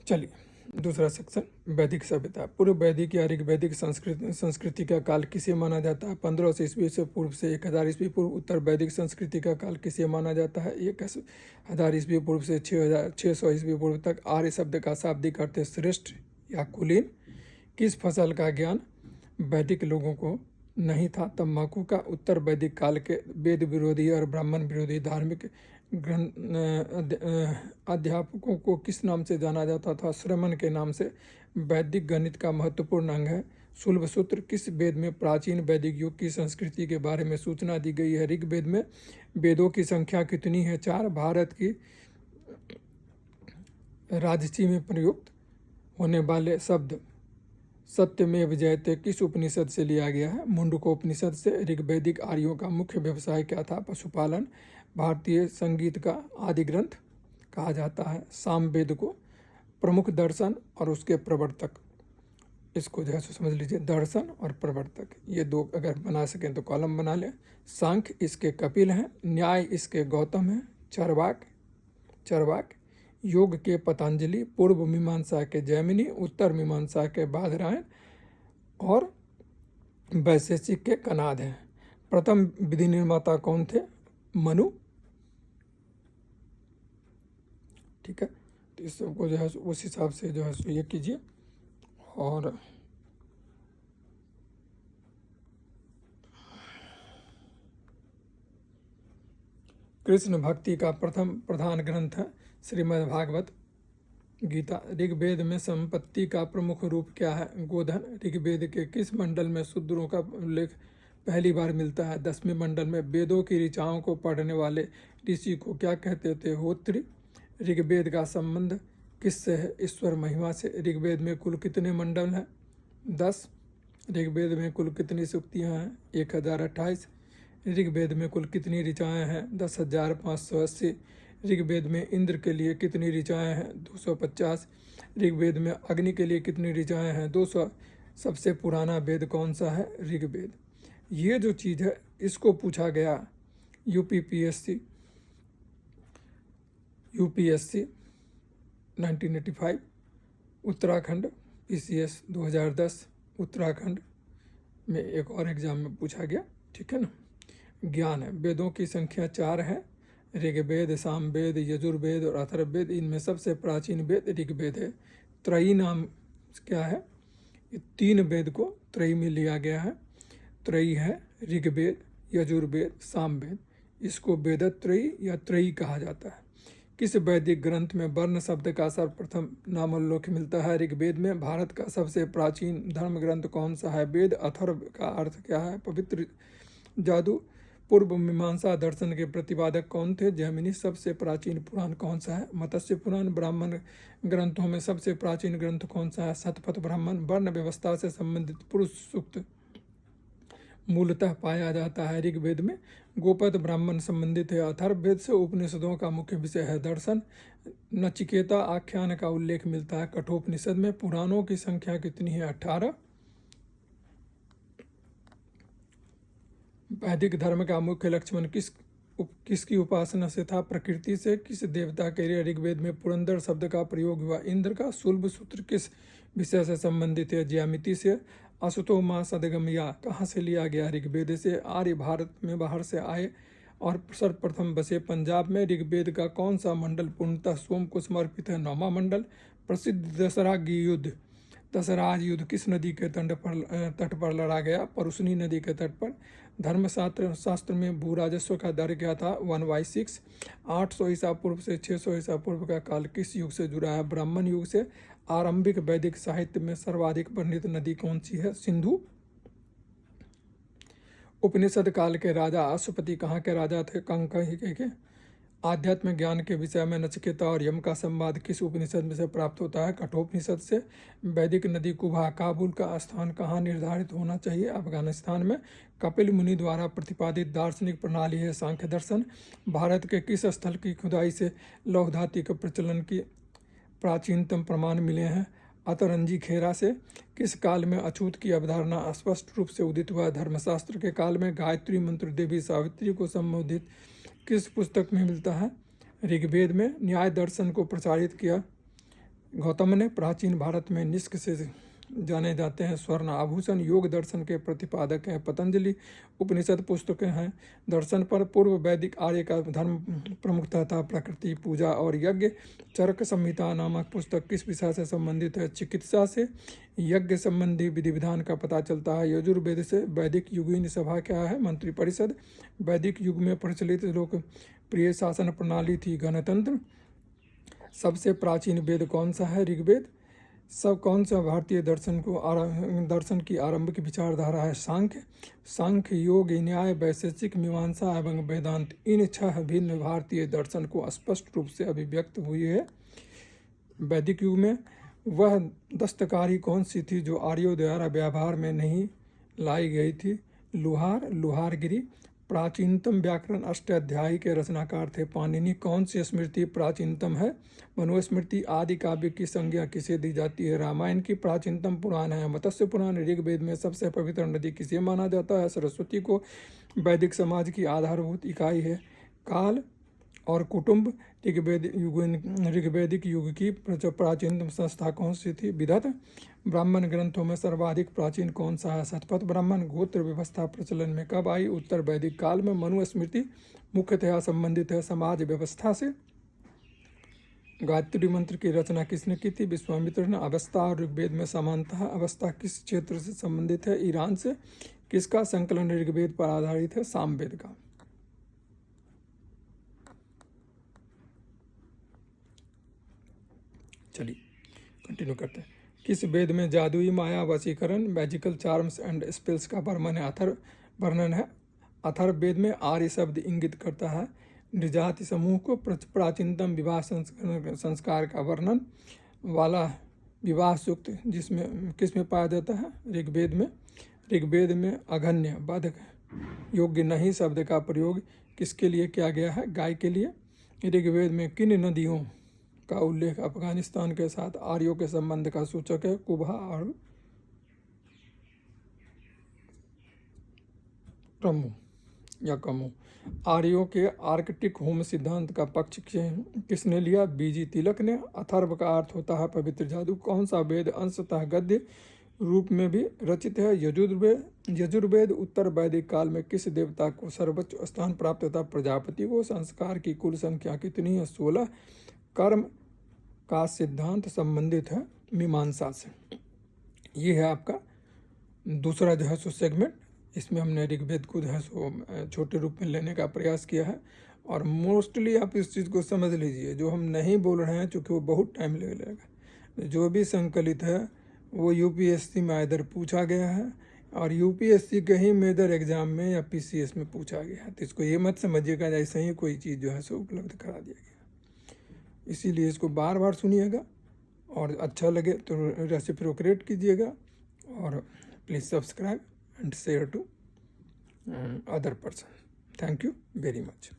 चलिए, दूसरा सेक्शन, वैदिक सभ्यता। पूर्व वैदिक या ऋग वैदिक संस्कृति का काल किसे माना जाता है? 1500 ईस्वी से पूर्व से 1000 ईस्वी पूर्व। उत्तर वैदिक संस्कृति का काल किसे माना जाता है? 1000 ईस्वी पूर्व से 600 ईस्वी पूर्व तक। आर्य शब्द का शाब्दिक अर्थ है श्रेष्ठ या कुलीन। किस फसल का ज्ञान वैदिक लोगों को नहीं था? तम्बाकू का। उत्तर वैदिक काल के वेद विरोधी और ब्राह्मण विरोधी धार्मिक अध्यापकों को किस नाम से जाना जाता था? श्रमण के नाम से। वैदिक गणित का महत्वपूर्ण अंग है शुल्ब सूत्र। किस वेद में प्राचीन वैदिक युग की संस्कृति के बारे में सूचना दी गई है? ऋग्वेद में। वेदों की संख्या कितनी है? 4। भारत की राजसी में प्रयुक्त होने वाले शब्द सत्यमेव जयते किस उपनिषद से लिया गया है? मुंडकोपनिषद से। ऋग्वैदिक आर्यों का मुख्य व्यवसाय क्या था? पशुपालन। भारतीय संगीत का आदि ग्रंथ कहा जाता है सामवेद को। प्रमुख दर्शन और उसके प्रवर्तक, इसको जो है समझ लीजिए, दर्शन और प्रवर्तक, ये दो अगर बना सकें तो कॉलम बना लें। सांख्य इसके कपिल हैं, न्याय इसके गौतम हैं, चरवाक, योग के पतंजलि, पूर्व मीमांसा के जैमिनी, उत्तर मीमांसा के बादरायण और वैशेषिक के कनाद हैं। प्रथम विधि निर्माता कौन थे? मनु। ठीक है, तो इस सबको जो है उस हिसाब से जो है ये कीजिए। और कृष्ण भक्ति का प्रथम प्रधान ग्रंथ है श्रीमद् भागवत गीता। ऋग्वेद में संपत्ति का प्रमुख रूप क्या है? गोधन। ऋग्वेद के किस मंडल में शूद्रों का उल्लेख पहली बार मिलता है? 10वें मंडल में। वेदों की ऋचाओं को पढ़ने वाले ऋषि को क्या कहते थे? होत्री। ऋग्वेद का संबंध किससे है? ईश्वर महिमा से। ऋग्वेद में कुल कितने मंडल हैं? 10। ऋग्वेद में कुल कितनी सूक्तियाँ हैं? 1028। ऋग्वेद में कुल कितनी ऋचाएँ हैं? 10,580। ऋग्वेद में इंद्र के लिए कितनी ऋचाएँ हैं? 250। ऋग्वेद में अग्नि के लिए कितनी ऋचाएँ हैं? 200। सबसे पुराना वेद कौन सा है? ऋग्वेद। ये जो चीज़ है इसको पूछा गया यूपीएससी 1985, उत्तराखंड पीसीएस 2010 उत्तराखंड में एक और एग्जाम में पूछा गया। ठीक है ना। ज्ञान है, वेदों की संख्या 4 है। ऋग्वेद, सामवेद, यजुर्वेद और अथर्ववेद। इनमें सबसे प्राचीन वेद ऋग्वेद है। त्रयी नाम क्या है? ये 3 वेद को त्रयी में लिया गया है। त्रयी है ऋग्वेद, यजुर्वेद, सामवेद। इसको वेदत्रयी या त्रयी कहा जाता है। किस वैदिक ग्रंथ में वर्ण शब्द का सर्वप्रथम नामोल्लेख मिलता है? ऋग्वेद में। भारत का सबसे प्राचीन धर्म ग्रंथ कौन सा है? वेद। अथर्व का अर्थ क्या है? पवित्र जादू। पूर्व मीमांसा दर्शन के प्रतिपादक कौन थे? जैमिनी। सबसे प्राचीन पुराण कौन सा है? मत्स्य पुराण। ब्राह्मण ग्रंथों में सबसे प्राचीन ग्रंथ कौन सा है? शतपथ ब्राह्मण। वर्ण व्यवस्था से संबंधित पुरुष सूक्त मूलतः पाया जाता है ऋग्वेद में। गोपद ब्राह्मण संबंधित है अथर्ववेद से। उपनिषदों का मुख्य विषय है दर्शन। नचिकेता आख्यान का उल्लेख मिलता है कठोपनिषद में। पुराणों की संख्या कितनी है? 18। वैदिक धर्म का मुख्य लक्ष्मण किसकी उपासना से था? प्रकृति से। किस देवता के लिए ऋग्वेद में पुरंदर शब्द का प्रयोग हुआ? इंद्र का। शुल्ब सूत्र किस विषय से संबंधित है? ज्यामिति से। असुतो मां सदगमया कहाँ से लिया गया? ऋग्वेद से। आर्य भारत में बाहर से आए और सर्वप्रथम बसे पंजाब में। ऋग्वेद का कौन सा मंडल पूर्णतः सोम को समर्पित है? 9वां मंडल। प्रसिद्ध दशराग्य युद्ध, दशराज युद्ध किस नदी के तट पर लड़ा गया? परुशनी नदी के तट पर। धर्मशास्त्र में भू राजस्व का दर क्या था? 1/6। 800 ईसा पूर्व से 600 ईसा पूर्व का काल किस युग से जुड़ा है? ब्राह्मण युग से। आरंभिक वैदिक साहित्य में सर्वाधिक वर्णित नदी कौन सी है? सिंधु। उपनिषद काल के राजा अश्वपति कहाँ के राजा थे? कंकहि के। आध्यात्म ज्ञान के विषय में नचिकेता और यम का संवाद किस उपनिषद में से प्राप्त होता है? कठोपनिषद से। वैदिक नदी कुबा काबुल का स्थान कहाँ निर्धारित होना चाहिए? अफगानिस्तान में। कपिल मुनि द्वारा प्रतिपादित दार्शनिक प्रणाली है सांख्य दर्शन। भारत के किस स्थल की खुदाई से लौह धातु के प्रचलन की प्राचीनतम प्रमाण मिले हैं? अतरंजी खेरा से। किस काल में अछूत की अवधारणा स्पष्ट रूप से उदित हुआ? धर्मशास्त्र के काल में। गायत्री मंत्र देवी सावित्री को संबोधित किस पुस्तक में मिलता है? ऋग्वेद में। न्याय दर्शन को प्रचारित किया गौतम ने प्राचीन भारत में निष्क से जाने जाते हैं स्वर्ण आभूषण। योग दर्शन के प्रतिपादक हैं पतंजलि। उपनिषद पुस्तकें हैं दर्शन पर। पूर्व वैदिक आर्य का धर्म प्रमुखता था प्रकृति पूजा और यज्ञ। चरक संहिता नामक पुस्तक किस विषय से संबंधित है? चिकित्सा से। यज्ञ संबंधी विधि विधान का पता चलता है यजुर्वेद से। वैदिक युगीन सभा क्या है? मंत्रिपरिषद। वैदिक युग में प्रचलित लोकप्रिय शासन प्रणाली थी गणतंत्र। सबसे प्राचीन वेद कौन सा है? ऋग्वेद। सब कौन सा भारतीय दर्शन की आरंभिक विचारधारा है? सांख्य। सांख्य योग न्याय वैशेषिक मीमांसा एवं वेदांत इन 6 भिन्न भारतीय दर्शन को स्पष्ट रूप से अभिव्यक्त हुई है। वैदिक युग में वह दस्तकारी कौन सी थी जो आर्यों द्वारा व्यवहार में नहीं लाई गई थी? लुहार, लुहारगिरी। प्राचीनतम व्याकरण अष्टाध्यायी के रचनाकार थे पाणिनि। कौन सी स्मृति प्राचीनतम है? मनुस्मृति। आदि काव्य की संज्ञा किसे दी जाती है? रामायण की। प्राचीनतम पुराण है मत्स्य पुराण। ऋग्वेद में सबसे पवित्र नदी किसे माना जाता है? सरस्वती को। वैदिक समाज की आधारभूत इकाई है काल और कुटुंब। ऋग्वैदिक युग की प्राचीनतम संस्था कौन सी थी? विदत। ब्राह्मण ग्रंथों में सर्वाधिक प्राचीन कौन सा है? शतपथ ब्राह्मण। गोत्र व्यवस्था प्रचलन में कब आई? उत्तर वैदिक काल में। मनुस्मृति मुख्यतः संबंधित है समाज व्यवस्था से। गायत्री मंत्र की रचना किसने की थी? विश्वामित्र ने। अवस्था और ऋग्वेद में समानता है। अवस्था किस क्षेत्र से संबंधित है? ईरान से। किसका संकलन ऋग्वेद पर आधारित है? सामवेद का। चलिए कंटिन्यू करते हैं। किस वेद में जादुई माया वशीकरण मैजिकल चार्म्स एंड स्पेल्स का वर्णन है? अथर्व वेद में आर्य शब्द इंगित करता है नृजाति समूह को। प्राचीनतम विवाह संस्कार का वर्णन वाला विवाह सूक्त किसमें पाया जाता है? ऋग्वेद में। ऋग्वेद में अघन्य वध योग्य नहीं शब्द का प्रयोग किसके लिए किया गया है? गाय के लिए। ऋग्वेद में किन नदियों का उल्लेख अफगानिस्तान के साथ आर्यों के संबंध का सूचक है? कुबा और कमू या कमू। आर्यों के आर्कटिक होम सिद्धांत का पक्ष किसने लिया? बीजी तिलक ने। अथर्व का अर्थ होता है पवित्र जादू। कौन सा वेद अंशतः गद्य रूप में भी रचित है? यजुर्वेद। यजुर्वेद उत्तर वैदिक काल में किस देवता को सर्वोच्च स्थान प्राप्त था? प्रजापति को। संस्कार की कुल संख्या कितनी है? 16। कर्म का सिद्धांत संबंधित है मीमांसा से। ये है आपका दूसरा जो है सो सेगमेंट। इसमें हमने ऋग्वेद को जो है सो छोटे रूप में लेने का प्रयास किया है और मोस्टली आप इस चीज़ को समझ लीजिए जो हम नहीं बोल रहे हैं चूँकि वो बहुत टाइम लगेगा। जो भी संकलित है वो यूपीएससी में इधर पूछा गया है और यूपीएससी के ही मेजर एग्जाम में या पीसीएस में पूछा गया है। तो इसको ये मत समझिएगा जैसे ही कोई चीज़ जो है सो उपलब्ध करा दिया गया। इसीलिए इसको बार बार सुनिएगा और अच्छा लगे तो रेसिप्रोकेट कीजिएगा और please subscribe and share to other person. Thank you very much.